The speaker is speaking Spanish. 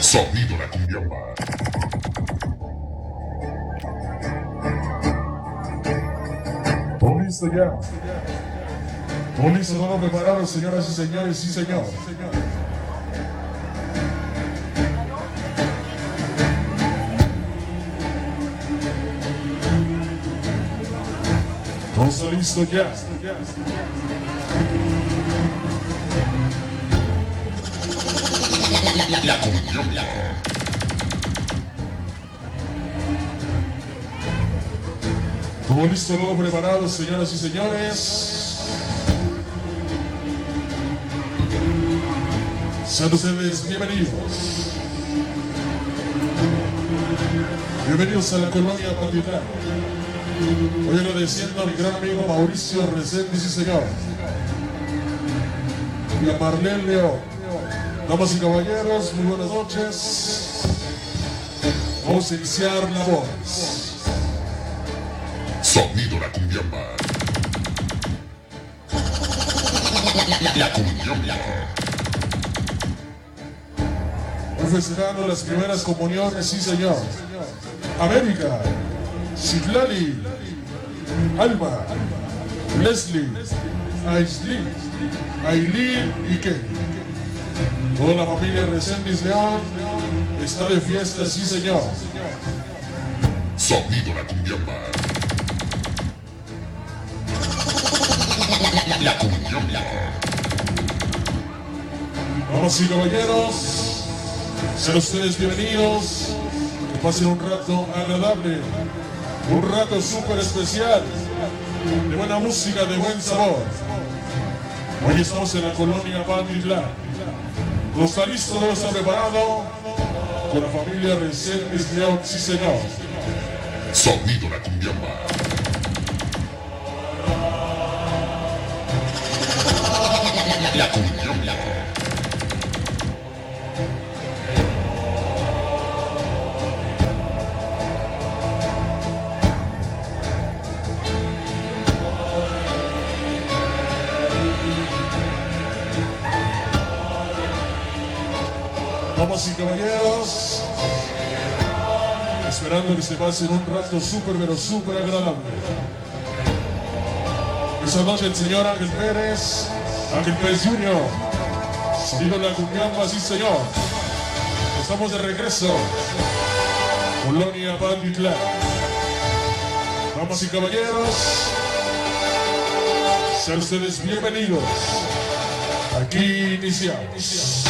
Sonido La Cumbiamba. ¿Todo listo ya? ¿Todo listo? ¿Todo preparado, señoras y señores? Sí, señor. ¿Todo está listo ya? La Cumbiamba. ¿Todo listo? ¿Todo preparado, señoras y señores? Sean ustedes bienvenidos. Bienvenidos a la colonia Patitlán. Hoy agradeciendo a mi gran amigo Mauricio Reséndiz, sí señor. Y a Marlene León. Damas y caballeros, muy buenas noches. Vamos a iniciar la voz. Sonido La Cumbiamba. La Cumbiamba. Hoy festejando las primeras comuniones, sí señor. América, Citlali, Alma, Leslie, Aislinn, Aileen y Kenny. Toda la familia Reséndiz León está de fiesta, sí señor. Sonido La Cumbiamba. La Cumbiamba. Damas y caballeros, sean ustedes bienvenidos. Que pasen un rato agradable, un rato súper especial, de buena música, de buen sabor. Hoy estamos en la colonia Patitlán. ¿Todo está listo? ¿Todo está preparado? Con la familia Reséndiz León, sí señor. Sonido La Cumbiamba. La Cumbiamba. Damas y caballeros, esperando que se pasen un rato súper, pero súper agradable. Esta noche el señor Ángel Pérez, Ángel Pérez Jr., Sonido La Cumbiamba, sí señor. Estamos de regreso, colonia Patitlán. Damas y caballeros, sean ustedes bienvenidos. Aquí iniciamos.